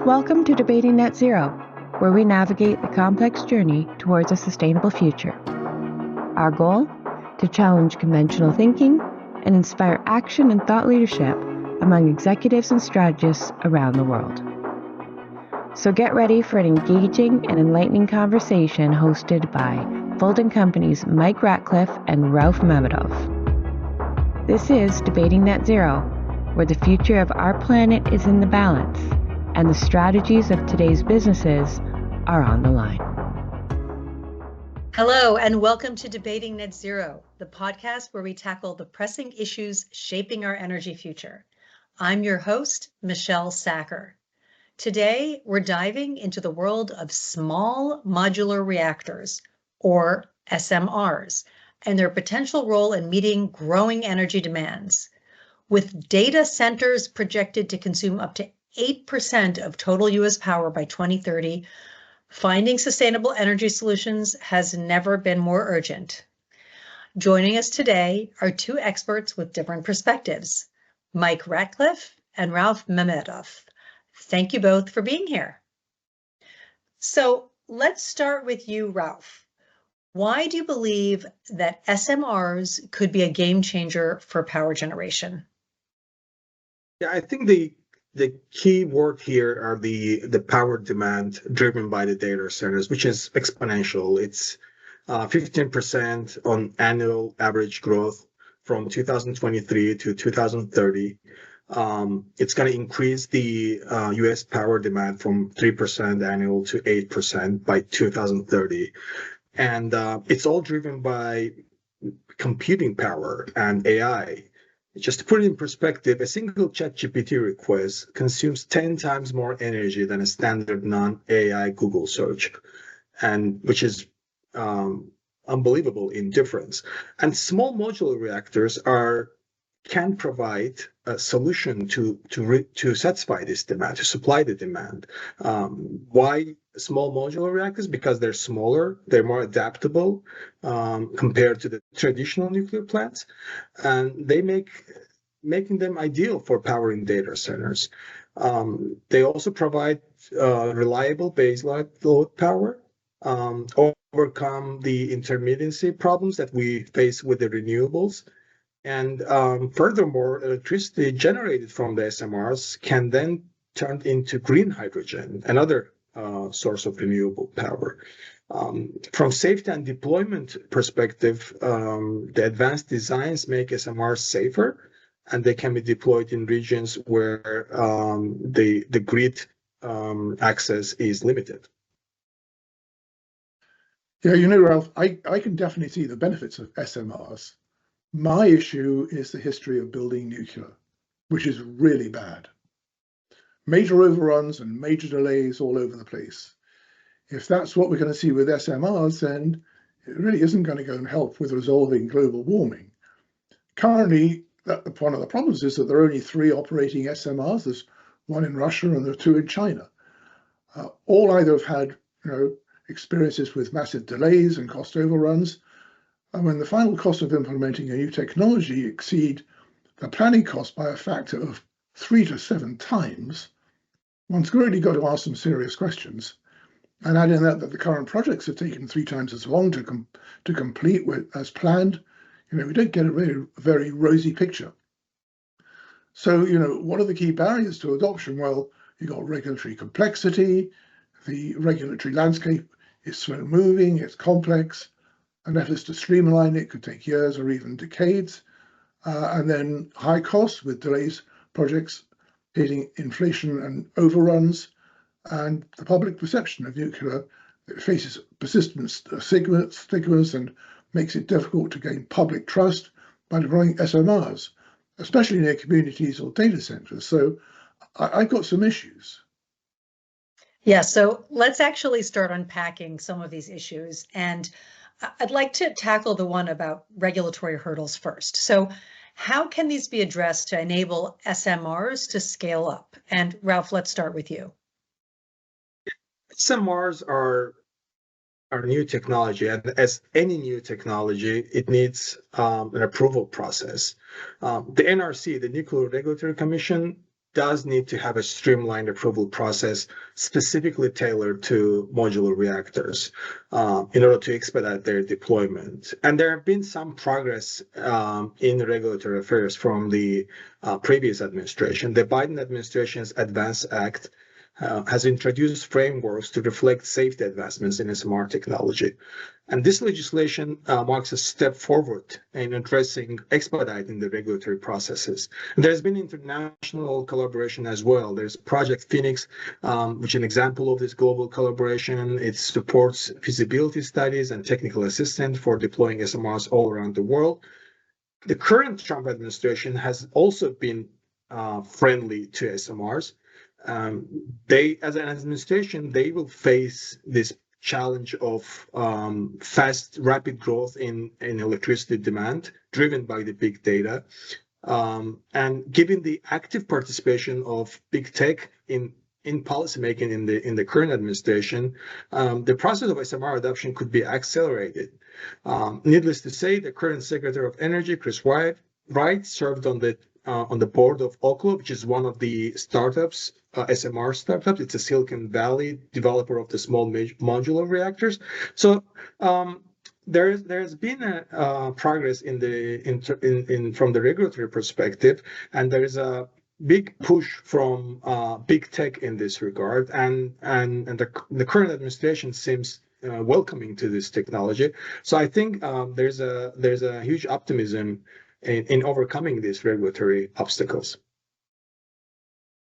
Welcome to Debating Net Zero, where we navigate the complex journey towards a sustainable future. Our goal? To challenge conventional thinking and inspire action and thought leadership among executives and strategists around the world. So get ready for an engaging and enlightening conversation hosted by Fulton Company's Mike Ratcliffe and Rauf Mammadov. This is Debating Net Zero, where the future of our planet is in the balance and the strategies of today's businesses are on the line. Hello, and welcome to Debating Net Zero, the podcast where we tackle the pressing issues shaping our energy future. I'm your host, Michele Sachar. Today, we're diving into the world of small modular reactors, or SMRs, and their potential role in meeting growing energy demands. With data centers projected to consume up to 8% of total U.S. power by 2030, finding sustainable energy solutions has never been more urgent. Joining us today are two experts with different perspectives, Mike Ratcliffe and Rauf Mammadov. Thank you both for being here. So let's start with you, Rauf. Why do you believe that SMRs could be a game changer for power generation? Yeah, I think the key word here are the power demand driven by the data centers, which is exponential. It's 15% on annual average growth from 2023 to 2030. It's going to increase the U.S. power demand from 3% annual to 8% by 2030. And it's all driven by computing power and AI. Just to put it in perspective, a single ChatGPT request consumes 10 times more energy than a standard non-AI Google search, and which is unbelievable in difference. And small modular reactors can provide a solution to satisfy this demand, to supply the demand. Why small modular reactors? Because they're smaller, they're more adaptable compared to the traditional nuclear plants, and they making them ideal for powering data centers. They also provide reliable baseload power, overcome the intermittency problems that we face with the renewables. And furthermore, electricity generated from the SMRs can then turn into green hydrogen, another source of renewable power. From safety and deployment perspective, the advanced designs make SMRs safer, and they can be deployed in regions where the grid access is limited. Yeah, Rauf, I can definitely see the benefits of SMRs. My issue is the history of building nuclear, which is really bad. Major overruns and major delays all over the place. If that's what we're going to see with SMRs, then it really isn't going to go and help with resolving global warming. Currently, one of the problems is that there are only 3 operating SMRs. There's 1 in Russia and there are 2 in China. All either have had experiences with massive delays and cost overruns. And when the final cost of implementing a new technology exceed the planning cost by a factor of 3 to 7 times, one's really got to ask some serious questions. And add in that the current projects have taken 3 times as long to complete as planned, we don't get a very, very rosy picture. So, what are the key barriers to adoption? Well, you've got regulatory complexity, the regulatory landscape is slow moving, it's complex, and efforts to streamline it could take years or even decades. And then high costs with delays, projects hitting inflation and overruns, and the public perception of nuclear faces persistent stigmas and makes it difficult to gain public trust by deploying SMRs, especially near communities or data centers. So I've got some issues. Yeah, so let's actually start unpacking some of these issues. And I'd like to tackle the one about regulatory hurdles first. So how can these be addressed to enable SMRs to scale up? And Rauf, let's start with you. SMRs are new technology, and as any new technology, it needs an approval process. The NRC, the Nuclear Regulatory Commission, does need to have a streamlined approval process specifically tailored to modular reactors in order to expedite their deployment. And there have been some progress in regulatory affairs from the previous administration. The Biden administration's Advance Act has introduced frameworks to reflect safety advancements in SMR technology. And this legislation marks a step forward in expediting the regulatory processes. And there's been international collaboration as well. There's Project Phoenix, which is an example of this global collaboration. It supports feasibility studies and technical assistance for deploying SMRs all around the world. The current Trump administration has also been friendly to SMRs. They, as an administration, they will face this challenge of fast, rapid growth in electricity demand driven by the big data. And given the active participation of big tech in policymaking in the current administration, the process of SMR adoption could be accelerated. Needless to say, the current Secretary of Energy, Chris Wright, served on the board of Oklo, which is one of the startups, SMR startups. It's a Silicon Valley developer of the small modular reactors. So there's been a progress from the regulatory perspective, and there is a big push from big tech in this regard, and the current administration seems welcoming to this technology. So I think there's a huge optimism in overcoming these regulatory obstacles.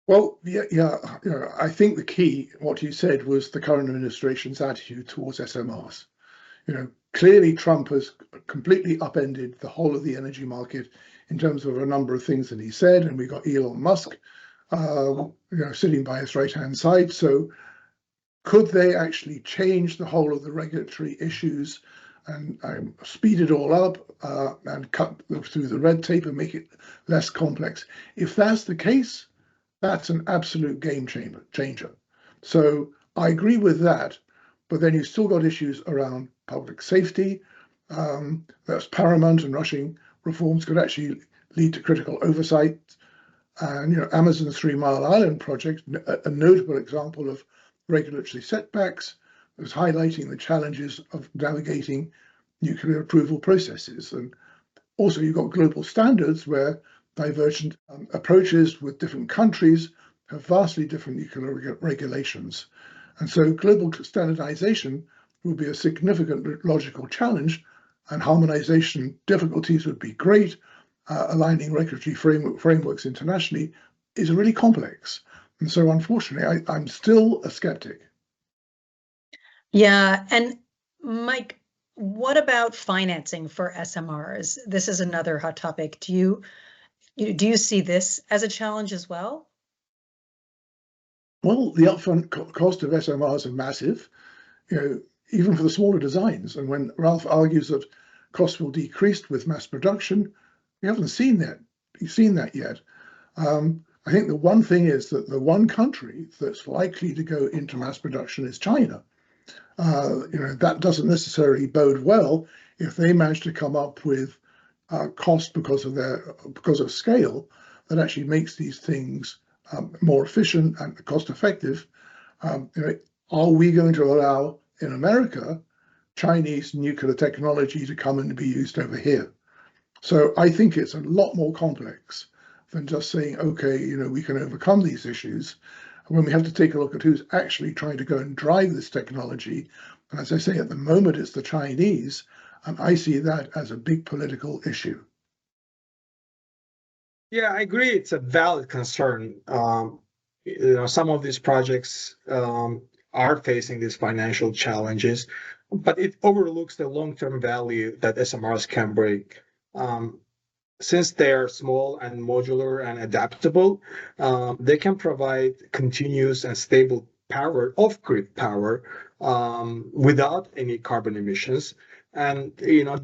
Well, yeah. I think the key, what you said, was the current administration's attitude towards SMRs. Clearly Trump has completely upended the whole of the energy market in terms of a number of things that he said, and we got Elon Musk, sitting by his right-hand side. So could they actually change the whole of the regulatory issues and speed it all up and cut through the red tape and make it less complex? If that's the case, that's an absolute game changer. So I agree with that, but then you've still got issues around public safety. That's paramount, and rushing reforms could actually lead to critical oversight. And Amazon's 3 Mile Island project, a notable example of regulatory setbacks, was highlighting the challenges of navigating nuclear approval processes. And also you've got global standards where divergent approaches with different countries have vastly different nuclear regulations. And so global standardization would be a significant logical challenge, and harmonization difficulties would be great. Aligning regulatory frameworks internationally is really complex. And so unfortunately, I'm still a skeptic. Yeah. And Mike, what about financing for SMRs? This is another hot topic. Do you see this as a challenge as well? Well, the upfront cost of SMRs are massive, even for the smaller designs. And when Rauf argues that costs will decrease with mass production, we haven't seen that yet. I think the one thing is that the one country that's likely to go into mass production is China. That doesn't necessarily bode well if they manage to come up with cost because of scale that actually makes these things more efficient and cost effective. Are we going to allow in America Chinese nuclear technology to come and be used over here? So I think it's a lot more complex than just saying, okay, we can overcome these issues. When we have to take a look at who's actually trying to go and drive this technology, and as I say, at the moment it's the Chinese, and I see that as a big political issue. Yeah, I agree. It's a valid concern. Some of these projects are facing these financial challenges, but it overlooks the long-term value that SMRs can bring. Since they are small and modular and adaptable, they can provide continuous and stable power, off-grid power, without any carbon emissions. And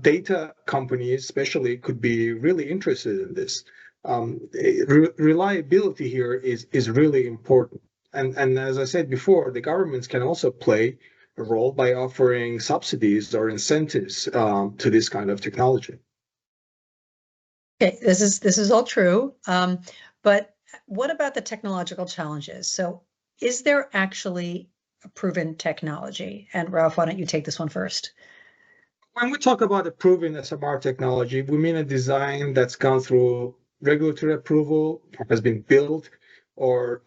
data companies especially could be really interested in this. Reliability here is really important. And as I said before, the governments can also play a role by offering subsidies or incentives to this kind of technology. Okay, this is all true, but what about the technological challenges? So is there actually a proven technology? And Rauf, why don't you take this one first? When we talk about a proven SMR technology, we mean a design that's gone through regulatory approval, or has been built, or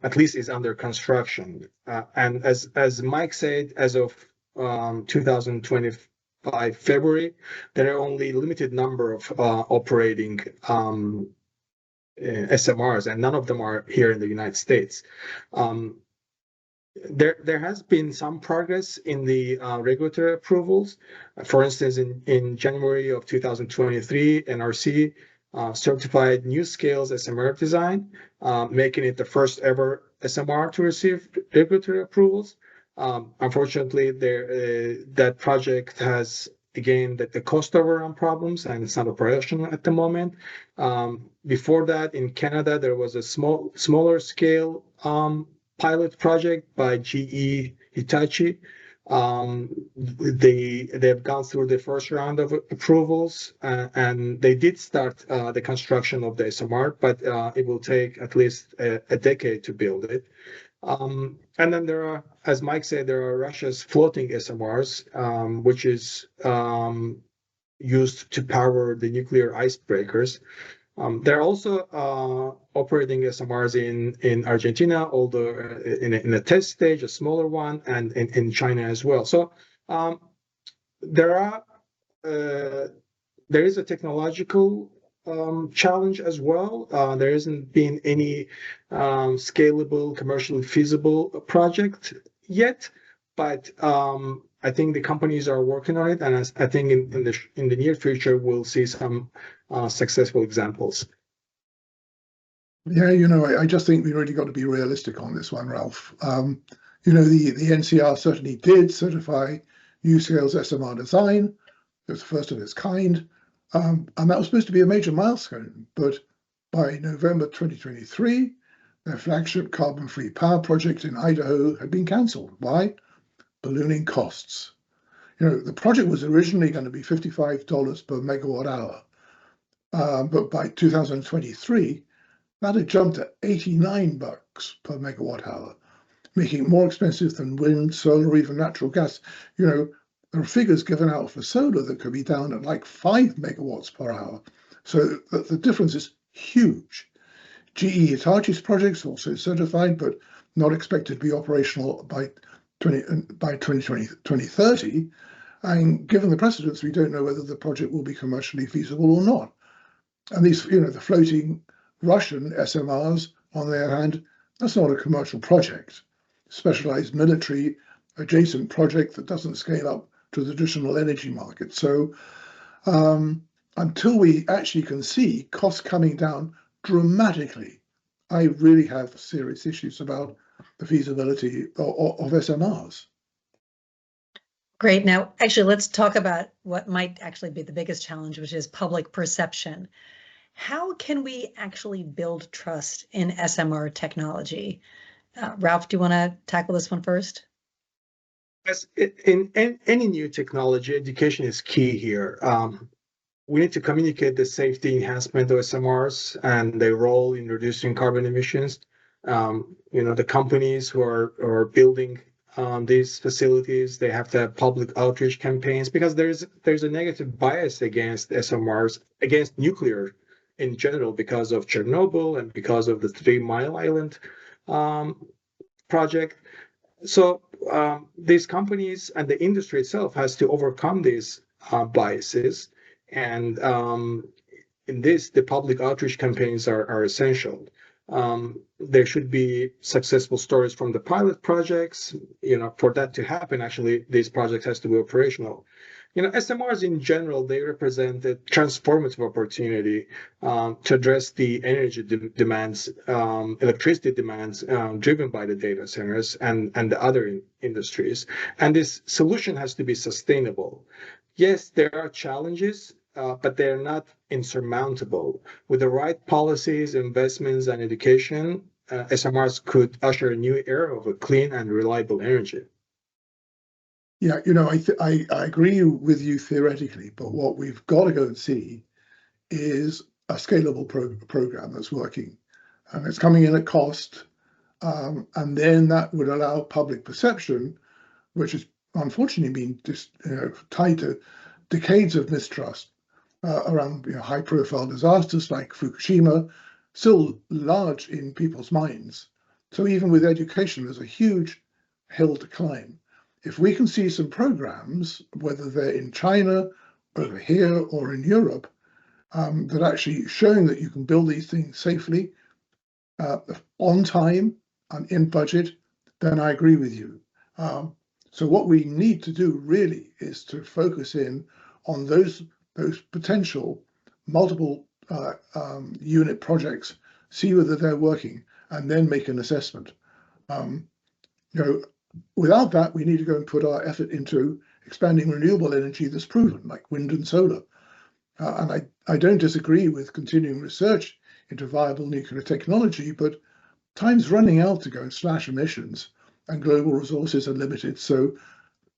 at least is under construction. And as Mike said, as of 2025 February, there are only limited number of operating SMRs, and none of them are here in the United States. There has been some progress in the regulatory approvals. For instance, in January of 2023, NRC certified NuScale's SMR design, making it the first ever SMR to receive regulatory approvals. Unfortunately, that project has, again, the cost overrun problems, and it's not operational at the moment. Before that, in Canada, there was a smaller scale pilot project by GE Hitachi. They've gone through the first round of approvals, and they did start the construction of the SMR, but it will take at least a decade to build it. And then there are, as Mike said, there are Russia's floating SMRs, which is used to power the nuclear icebreakers. There are also operating SMRs in Argentina, although in a test stage, a smaller one, and in China as well. So there is a technological challenge as well. There hasn't been any scalable, commercially feasible project yet, but I think the companies are working on it, and I think in the near future we'll see some successful examples. Yeah, I just think we really got to be realistic on this one, Rauf. The NCR certainly did certify NuScale's SMR design. It was the first of its kind, and that was supposed to be a major milestone. But by November 2023, their flagship carbon-free power project in Idaho had been cancelled. Why? Ballooning costs. The project was originally going to be $55 per megawatt hour, but by 2023, that had jumped to $89 per megawatt hour, making it more expensive than wind, solar, or even natural gas. There are figures given out for solar that could be down at like 5 megawatts per hour. So the difference is huge. GE Hitachi's projects also certified, but not expected to be operational by 2030. And given the precedents, we don't know whether the project will be commercially feasible or not. And these, the floating Russian SMRs, on the other hand, that's not a commercial project. Specialized military adjacent project that doesn't scale up to the traditional energy market. So until we actually can see costs coming down dramatically, I really have serious issues about the feasibility of SMRs. Great. Now, actually, let's talk about what might actually be the biggest challenge, which is public perception. How can we actually build trust in SMR technology? Rauf, do you want to tackle this one first? As in any new technology, education is key here. We need to communicate the safety enhancement of SMRs and their role in reducing carbon emissions. The companies who are building these facilities, they have to have public outreach campaigns, because there's a negative bias against SMRs, against nuclear in general, because of Chernobyl and because of the 3 Mile Island project. So these companies and the industry itself has to overcome these biases. And in this, the public outreach campaigns are essential. There should be successful stories from the pilot projects. For that to happen, actually, these projects has to be operational. SMRs in general, they represent a transformative opportunity to address the energy demands, electricity demands driven by the data centers and the other industries. And this solution has to be sustainable. Yes, there are challenges, but they're not insurmountable. With the right policies, investments, and education, SMRs could usher a new era of a clean and reliable energy. Yeah, I agree with you theoretically, but what we've got to go and see is a scalable program that's working. and it's coming in at cost. And then that would allow public perception, which has unfortunately been tied to decades of mistrust around high-profile disasters like Fukushima, still large in people's minds. So even with education, there's a huge hill to climb. If we can see some programs, whether they're in China, over here, or in Europe, that actually showing that you can build these things safely, on time and in budget, then I agree with you. So what we need to do really is to focus in on those potential multiple unit projects, see whether they're working, and then make an assessment. Without that, we need to go and put our effort into expanding renewable energy that's proven, like wind and solar. And I don't disagree with continuing research into viable nuclear technology, but time's running out to go and slash emissions, and global resources are limited. So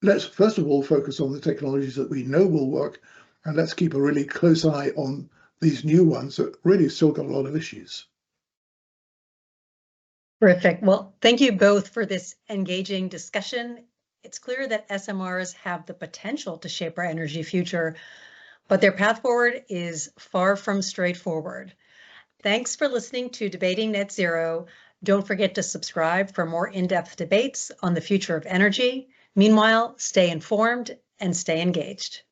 let's first of all focus on the technologies that we know will work, and let's keep a really close eye on these new ones that really still got a lot of issues. Terrific. Well, thank you both for this engaging discussion. It's clear that SMRs have the potential to shape our energy future, but their path forward is far from straightforward. Thanks for listening to Debating Net Zero. Don't forget to subscribe for more in-depth debates on the future of energy. Meanwhile, stay informed and stay engaged.